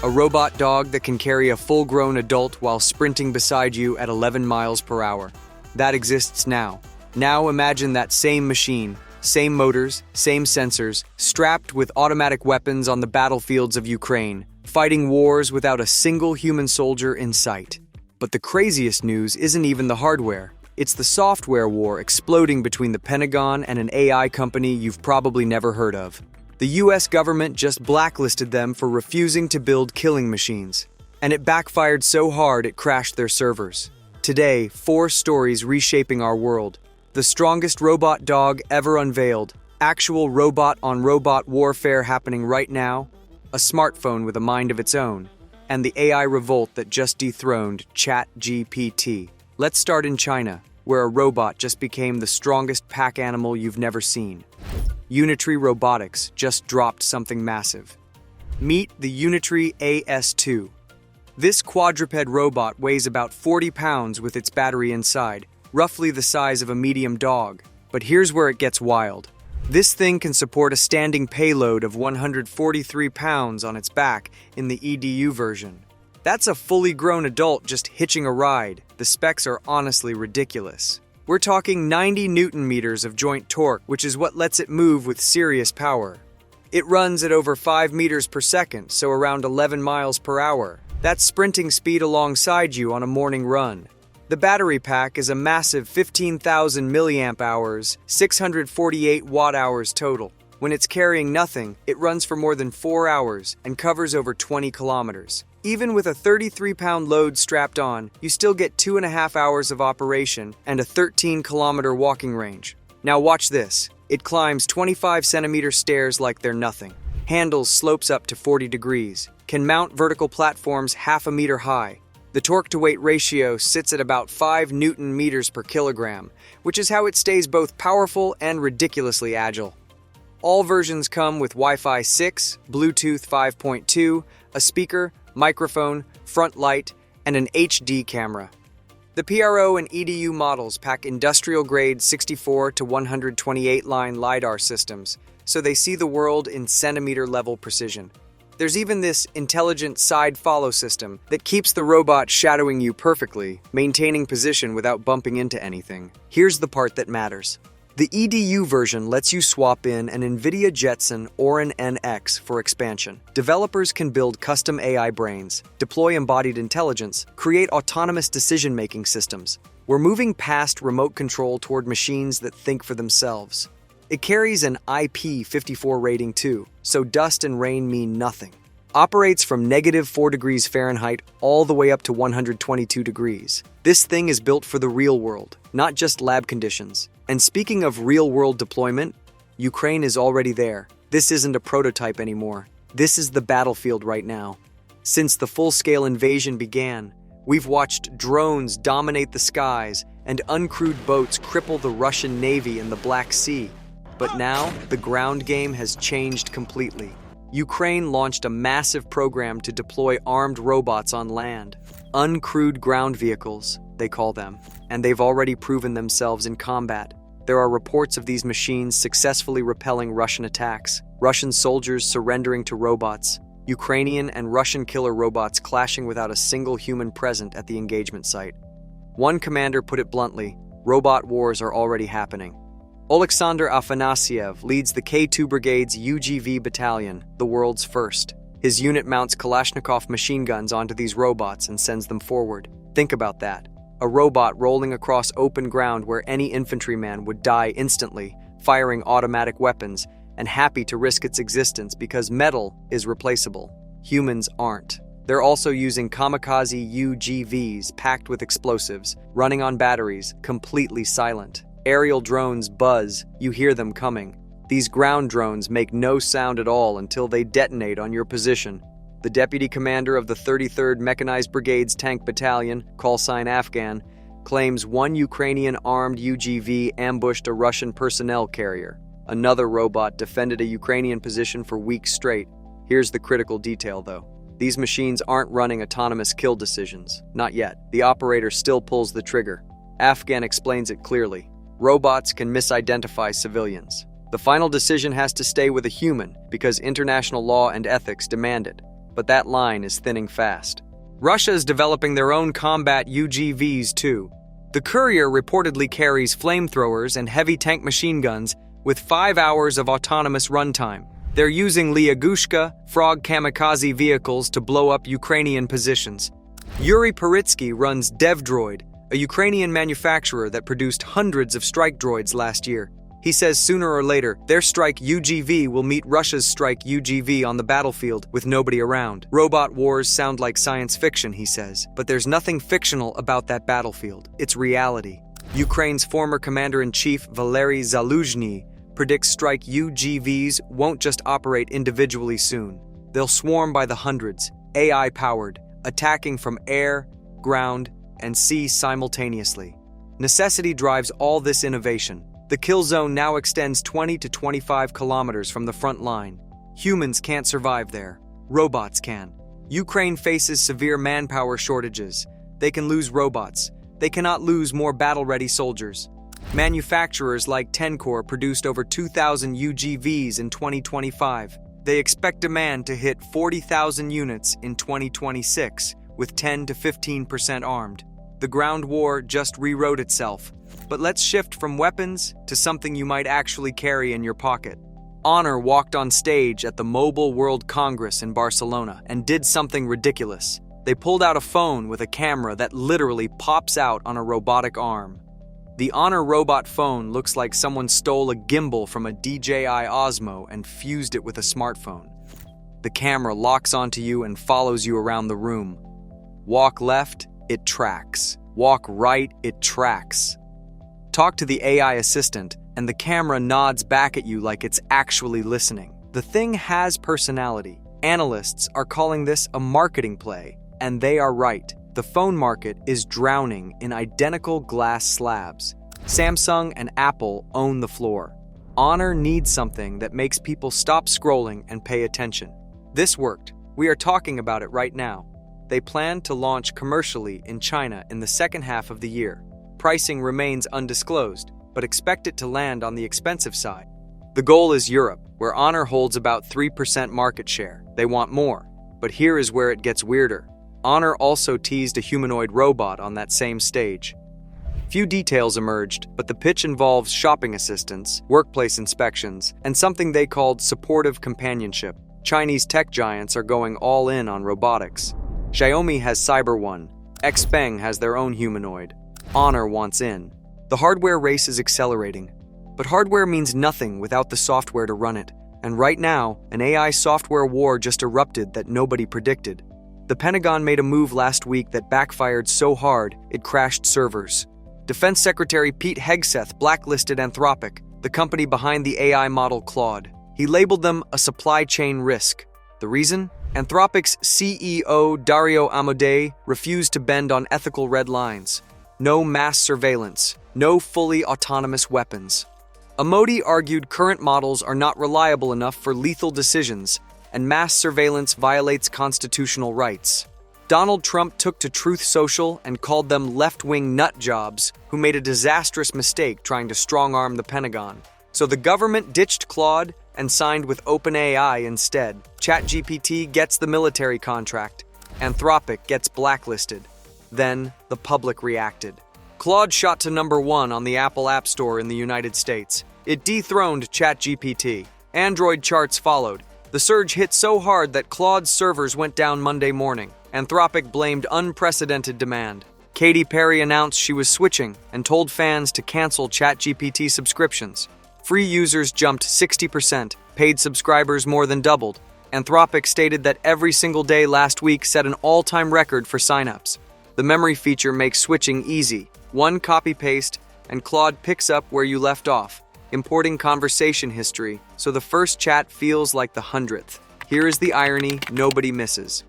A robot dog that can carry a full-grown adult while sprinting beside you at 11 miles per hour. That exists now. Now imagine that same machine, same motors, same sensors, strapped with automatic weapons on the battlefields of Ukraine, fighting wars without a single human soldier in sight. But the craziest news isn't even the hardware. It's the software war exploding between the Pentagon and an AI company you've probably never heard of. The US government just blacklisted them for refusing to build killing machines. And it backfired so hard it crashed their servers. Today, 4 stories reshaping our world. The strongest robot dog ever unveiled. Actual robot-on-robot warfare happening right now. A smartphone with a mind of its own. And the AI revolt that just dethroned ChatGPT. Let's start in China, where a robot just became the strongest pack animal you've never seen. Unitree Robotics just dropped something massive. Meet the Unitree AS2. This quadruped robot weighs about 40 pounds with its battery inside, roughly the size of a medium dog. But here's where it gets wild. This thing can support a standing payload of 143 pounds on its back in the EDU version. That's a fully grown adult just hitching a ride. The specs are honestly ridiculous. We're talking 90 Newton meters of joint torque, which is what lets it move with serious power. It runs at over 5 meters per second, so around 11 miles per hour. That's sprinting speed alongside you on a morning run. The battery pack is a massive 15,000 milliamp hours, 648 watt-hours total. When it's carrying nothing, it runs for more than 4 hours and covers over 20 kilometers. Even with a 33-pound load strapped on, you still get 2.5 hours of operation and a 13-kilometer walking range. Now watch this. It climbs 25-centimeter stairs like they're nothing. Handles slopes up to 40 degrees. Can mount vertical platforms half a meter high. The torque-to-weight ratio sits at about 5 Newton meters per kilogram, which is how it stays both powerful and ridiculously agile. All versions come with Wi-Fi 6, Bluetooth 5.2, a speaker, microphone, front light, and an HD camera. The PRO and EDU models pack industrial-grade 64 to 128 line LiDAR systems, so they see the world in centimeter-level precision. There's even this intelligent side follow system that keeps the robot shadowing you perfectly, maintaining position without bumping into anything. Here's the part that matters. The EDU version lets you swap in an NVIDIA Jetson or an NX for expansion. Developers can build custom AI brains, deploy embodied intelligence, create autonomous decision-making systems. We're moving past remote control toward machines that think for themselves. It carries an IP54 rating too, so dust and rain mean nothing. Operates from -4 degrees Fahrenheit all the way up to 122 degrees. This thing is built for the real world, not just lab conditions. And speaking of real-world deployment, Ukraine is already there. This isn't a prototype anymore. This is the battlefield right now. Since the full-scale invasion began, we've watched drones dominate the skies and uncrewed boats cripple the Russian Navy in the Black Sea. But now, the ground game has changed completely. Ukraine launched a massive program to deploy armed robots on land. Uncrewed ground vehicles, they call them, and they've already proven themselves in combat. There are reports of these machines successfully repelling Russian attacks, Russian soldiers surrendering to robots, Ukrainian and Russian killer robots clashing without a single human present at the engagement site. One commander put it bluntly, robot wars are already happening. Oleksandr Afanasyev leads the K2 Brigade's UGV battalion, the world's first. His unit mounts Kalashnikov machine guns onto these robots and sends them forward. Think about that. A robot rolling across open ground where any infantryman would die instantly, firing automatic weapons, and happy to risk its existence because metal is replaceable. Humans aren't. They're also using kamikaze UGVs packed with explosives, running on batteries, completely silent. Aerial drones buzz, you hear them coming. These ground drones make no sound at all until they detonate on your position. The deputy commander of the 33rd Mechanized Brigade's Tank Battalion, callsign Afghan, claims one Ukrainian armed UGV ambushed a Russian personnel carrier. Another robot defended a Ukrainian position for weeks straight. Here's the critical detail, though. These machines aren't running autonomous kill decisions. Not yet. The operator still pulls the trigger. Afghan explains it clearly. Robots can misidentify civilians. The final decision has to stay with a human because international law and ethics demand it. but that line is thinning fast. Russia is developing their own combat UGVs too. The Courier reportedly carries flamethrowers and heavy tank machine guns with 5 hours of autonomous runtime. They're using Lyagushka, frog kamikaze vehicles to blow up Ukrainian positions. Yuri Peritsky runs Dethrones, a Ukrainian manufacturer that produced hundreds of strike droids last year. He says sooner or later, their strike UGV will meet Russia's strike UGV on the battlefield with nobody around. Robot wars sound like science fiction, he says, but there's nothing fictional about that battlefield. It's reality. Ukraine's former commander-in-chief Valery Zaluzhny predicts strike UGVs won't just operate individually soon. They'll swarm by the hundreds, AI-powered, attacking from air, ground, and sea simultaneously. Necessity drives all this innovation. The kill zone now extends 20 to 25 kilometers from the front line. Humans can't survive there. Robots can. Ukraine faces severe manpower shortages. They can lose robots. They cannot lose more battle-ready soldiers. Manufacturers like Tencor produced over 2,000 UGVs in 2025. They expect demand to hit 40,000 units in 2026, with 10 to 15% armed. The ground war just rewrote itself. But let's shift from weapons to something you might actually carry in your pocket. Honor walked on stage at the Mobile World Congress in Barcelona and did something ridiculous. They pulled out a phone with a camera that literally pops out on a robotic arm. The Honor robot phone looks like someone stole a gimbal from a DJI Osmo and fused it with a smartphone. The camera locks onto you and follows you around the room. Walk left, it tracks. Walk right, it tracks. Talk to the AI assistant, and the camera nods back at you like it's actually listening. The thing has personality. Analysts are calling this a marketing play, and they are right. The phone market is drowning in identical glass slabs. Samsung and Apple own the floor. Honor needs something that makes people stop scrolling and pay attention. This worked. We are talking about it right now. They plan to launch commercially in China in the second half of the year. Pricing remains undisclosed, but expect it to land on the expensive side. The goal is Europe, where Honor holds about 3% market share. They want more, but here is where it gets weirder. Honor also teased a humanoid robot on that same stage. Few details emerged, but the pitch involves shopping assistance, workplace inspections, and something they called supportive companionship. Chinese tech giants are going all in on robotics. Xiaomi has Cyber One. Xpeng has their own humanoid. Honor wants in. The hardware race is accelerating, but hardware means nothing without the software to run it. And right now, an AI software war just erupted that nobody predicted. The Pentagon made a move last week that backfired so hard it crashed servers. Defense Secretary Pete Hegseth blacklisted Anthropic, the company behind the AI model Claude. He labeled them a supply chain risk. The reason? Anthropic's CEO Dario Amodei refused to bend on ethical red lines. No mass surveillance, no fully autonomous weapons. Amodei argued current models are not reliable enough for lethal decisions, and mass surveillance violates constitutional rights. Donald Trump took to Truth Social and called them left-wing nut jobs who made a disastrous mistake trying to strong-arm the Pentagon. So the government ditched Claude and signed with OpenAI instead. ChatGPT gets the military contract. Anthropic gets blacklisted. Then, the public reacted. Claude shot to #1 on the Apple App Store in the United States. It dethroned ChatGPT. Android charts followed. The surge hit so hard that Claude's servers went down Monday morning. Anthropic blamed unprecedented demand. Katy Perry announced she was switching and told fans to cancel ChatGPT subscriptions. Free users jumped 60%, paid subscribers more than doubled. Anthropic stated that every single day last week set an all-time record for signups. The memory feature makes switching easy. One copy-paste, and Claude picks up where you left off, importing conversation history, so the first chat feels like the 100th. Here is the irony nobody misses.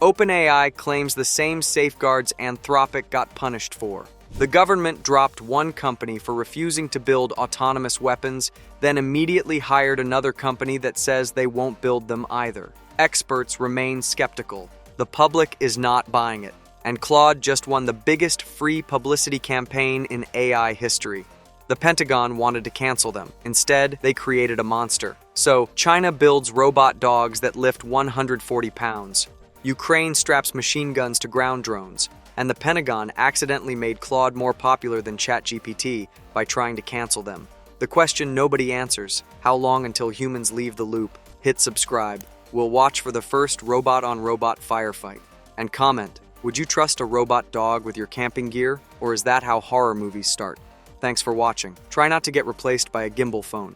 OpenAI claims the same safeguards Anthropic got punished for. The government dropped one company for refusing to build autonomous weapons, then immediately hired another company that says they won't build them either. Experts remain skeptical. The public is not buying it. And Claude just won the biggest free publicity campaign in AI history. The Pentagon wanted to cancel them. Instead, they created a monster. So, China builds robot dogs that lift 140 pounds. Ukraine straps machine guns to ground drones. And the Pentagon accidentally made Claude more popular than ChatGPT by trying to cancel them. The question nobody answers: how long until humans leave the loop? Hit subscribe. We'll watch for the first robot-on-robot firefight. And comment, would you trust a robot dog with your camping gear? Or is that how horror movies start? Thanks for watching. Try not to get replaced by a gimbal phone.